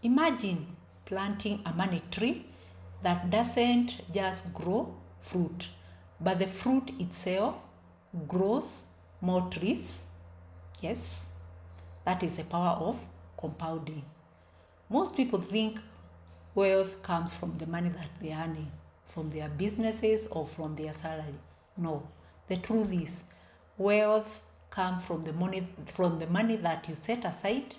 Imagine planting a money tree that doesn't just grow fruit, but the fruit itself grows more trees. Yes, that is the power of compounding. Most people think wealth comes from the money that they are earning, from their businesses or from their salary. No, the truth is wealth comes from the money that you set aside,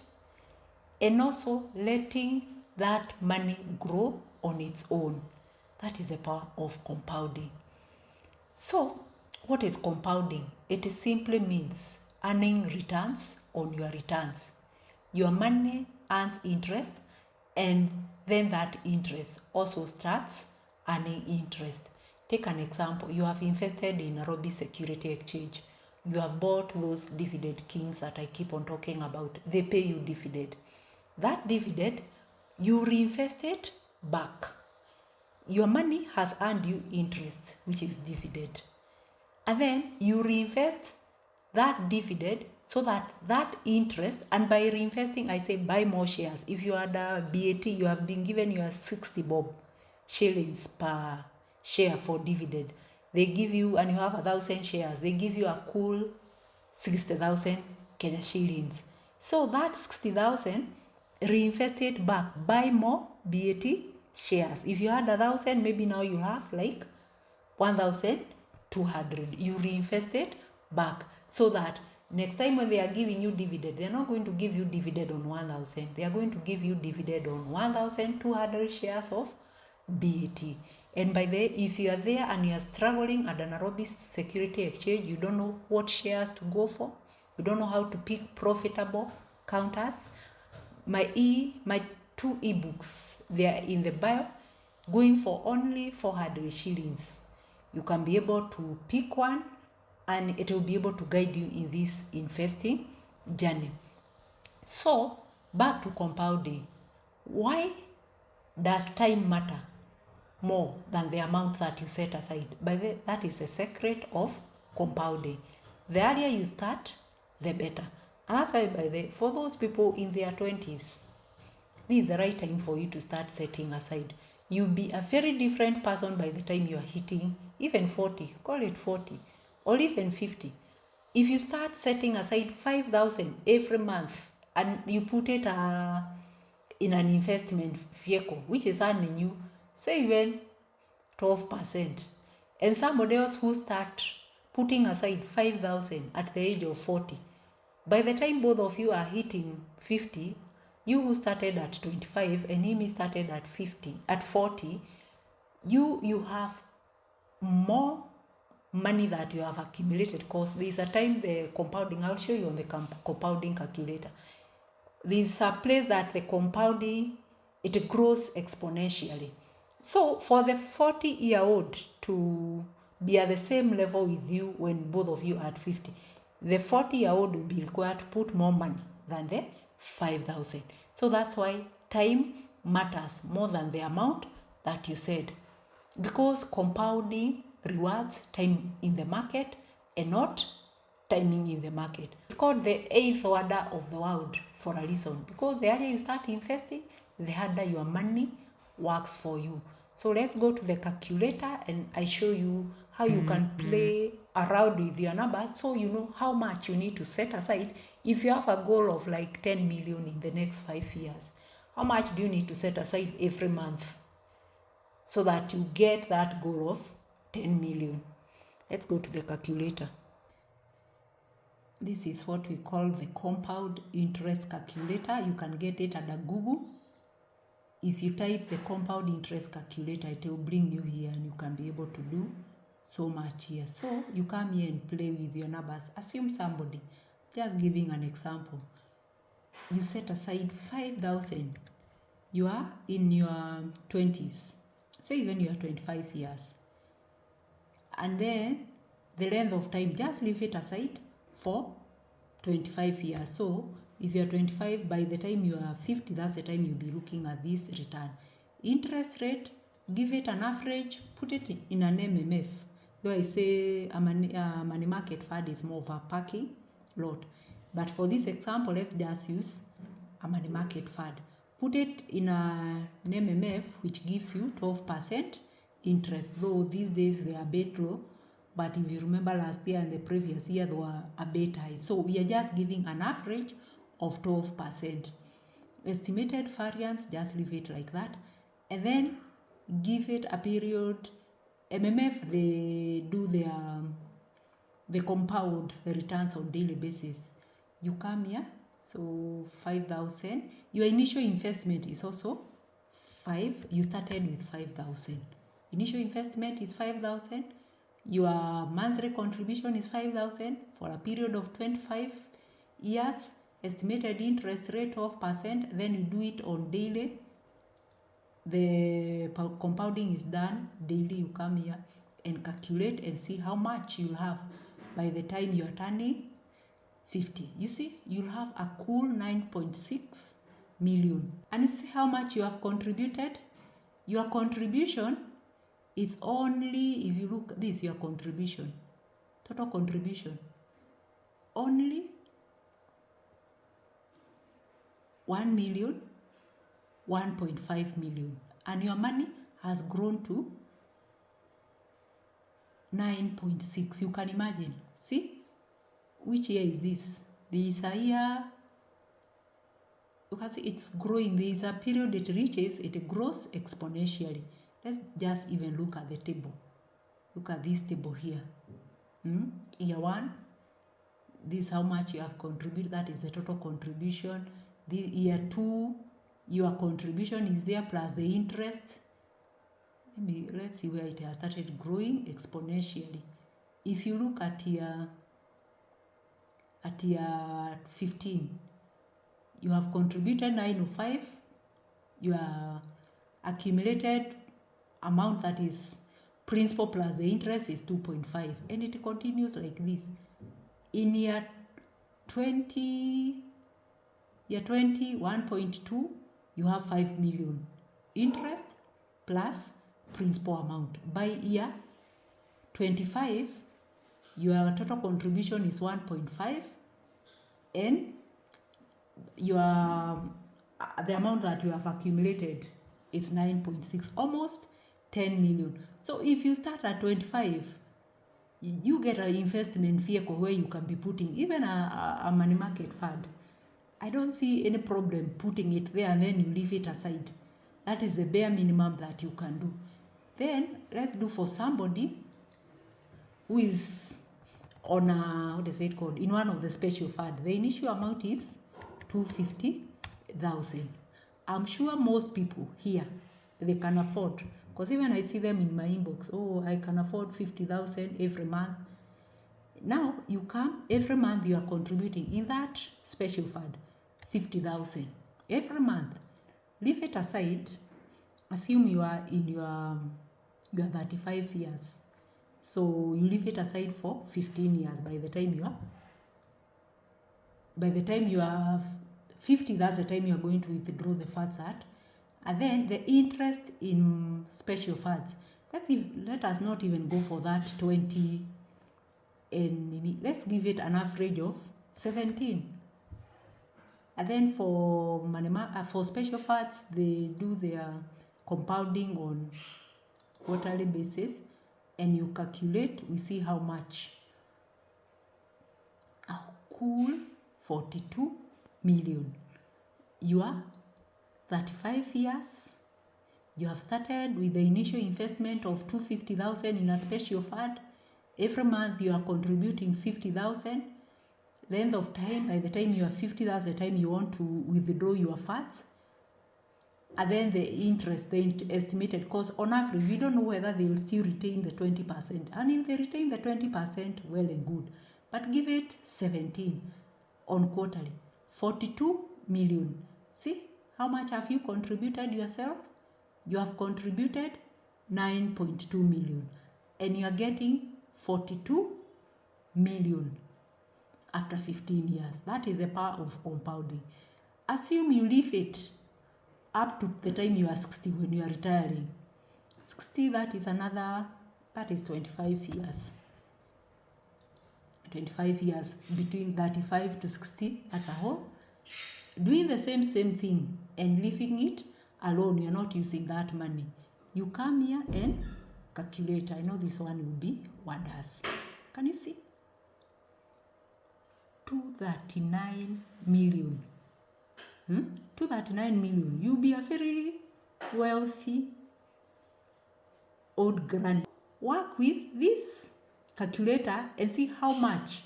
and also letting that money grow on its own. That is the power of compounding. So, what is compounding? It simply means earning returns on your returns. Your money earns interest, and then that interest also starts earning interest. Take an example. You have invested in Nairobi Security Exchange. You have bought those dividend kings that I keep on talking about. They pay you dividend. That dividend, you reinvest it back. Your money has earned you interest, which is dividend. And then you reinvest that dividend so that interest, and by reinvesting, I say buy more shares. If you had a BAT, you have been given your 60 bob shillings per share for dividend. They give you, and you have 1,000 shares, they give you a cool 60,000 Kenya shillings. So that 60,000, reinvest it back, buy more BAT shares. If you had 1,000, maybe now you have like 1,200. You reinvest it back so that next time when they are giving you dividend, they are not going to give you dividend on 1,000. They are going to give you dividend on 1,200 shares of BAT. And by the way, if you are there and you are struggling at the Nairobi Security Exchange, you don't know what shares to go for, you don't know how to pick profitable counters, my 2 ebooks, they are in the bio, going for only 400 shillings. You can be able to pick one, and it will be able to guide you in this investing journey. So, back to compounding. Why does time matter more than the amount that you set aside? That is the secret of compounding. The earlier you start, the better. And that's why, for those people in their 20s, this is the right time for you to start setting aside. You'll be a very different person by the time you are hitting even 40, call it 40, or even 50. If you start setting aside 5,000 every month and you put it in an investment vehicle, which is earning you, say even 12%, and somebody else who start putting aside 5,000 at the age of 40, by the time both of you are hitting 50, you who started at 25 and him started at 40, you have more money that you have accumulated, because there's a time the compounding, I'll show you on the compounding calculator. There's a place that the compounding, it grows exponentially. So for the 40-year-old to be at the same level with you when both of you are at 50, the 40-year-old will be required to put more money than the 5,000. So that's why time matters more than the amount that you said, because compounding rewards time in the market and not timing in the market. It's called the 8th order of the world for a reason, because the earlier you start investing, the harder your money works for you. So let's go to the calculator and I show you how you can play around with your numbers, so you know how much you need to set aside. If you have a goal of like 10 million in the next 5 years, how much do you need to set aside every month so that you get that goal of 10 million? Let's go to the calculator. This is what we call the compound interest calculator. You can get it under Google. If you type the compound interest calculator, it will bring you here and you can be able to do so much here. So you come here and play with your numbers. Assume somebody, just giving an example, you set aside 5,000. You are in your 20s, say even you are 25 years. And then the length of time, just leave it aside for 25 years. So if you are 25, by the time you are 50, that's the time you'll be looking at this return. Interest rate, give it an average, put it in an MMF. Though I say a money market fund is more of a parking lot. But for this example, let's just use a money market fund. Put it in an MMF, which gives you 12% interest, though these days they are a bit low. But if you remember last year and the previous year, they were a bit high. So we are just giving an average of 12%. Estimated variance, just leave it like that. And then give it a period. MMF, they do they compound the returns on daily basis. You come here, so 5,000. Your initial investment is also 5. You started with 5,000. Initial investment is 5,000. Your monthly contribution is 5,000 for a period of 25 years. Estimated interest rate of %. Then you do it on daily. The compounding is done daily. You come here and calculate and see how much you'll have by the time you are turning 50. You see, you'll have a cool 9.6 million. And see how much you have contributed. Your contribution is only, if you look at this, your contribution, total contribution, only 1 million, 1.5 million. And your money has grown to 9.6. You can imagine. See, which year is this? There is a year, you can see it's growing. There is a period it reaches, it grows exponentially. Let's just even look at the table. Look at this table here. Year 1, this is how much you have contributed. That is the total contribution. This year 2, your contribution is there plus the interest. Let's see where it has started growing exponentially. If you look at year 15, you have contributed 905. Your accumulated amount, that is principal plus the interest, is 2.5, and it continues like this. In year 20, 1.2, you have 5 million interest plus principal amount. By year 25, your total contribution is 1.5, and your the amount that you have accumulated is 9.6, almost 10 million. So if you start at 25, you get an investment vehicle where you can be putting even a money market fund. I don't see any problem putting it there and then you leave it aside. That is the bare minimum that you can do. Then let's do for somebody who is on a, what is it called, in one of the special fund. The initial amount is 250,000. I'm sure most people here, they can afford, because even I see them in my inbox, oh, I can afford 50,000 every month. Now you come, every month you are contributing in that special fund 50,000 every month. Leave it aside. Assume you are in your 35 years. So you leave it aside for 15 years. By the time you are 50, that's the time you are going to withdraw the funds at. And then the interest in special funds. Let us not even go for that 20, and let's give it an average of 17. And then for special funds, they do their compounding on quarterly basis, and you calculate, we see how much. A cool 42 million. You are 35 years. You have started with the initial investment of 250,000 in a special fund. Every month you are contributing 50,000. Length of time, by the time you are 50, that's the time you want to withdraw your funds. And then the interest, the estimated cost, on average, we don't know whether they will still retain the 20%. And if they retain the 20%, well and good. But give it 17 on quarterly. 42 million. See, how much have you contributed yourself? You have contributed 9.2 million. And you are getting 42 million after 15 years. That is the power of compounding. Assume you leave it up to the time you are 60 when you are retiring. 60, that is 25 years. 25 years between 35 to 60, that's a whole. Doing the same thing and leaving it alone. You're not using that money. You come here and calculate. I know this one will be wonders. Can you see? 239 million. 239 million. You'll be a very wealthy old granny. Work with this calculator and see how much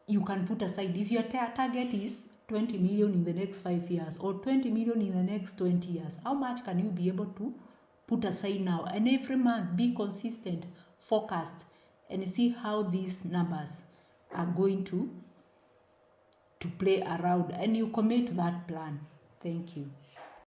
you can put aside. If your target is 20 million in the next 5 years or 20 million in the next 20 years, how much can you be able to put aside now? And every month, be consistent, focused, and see how these numbers are going to play around, and you commit that plan. Thank you.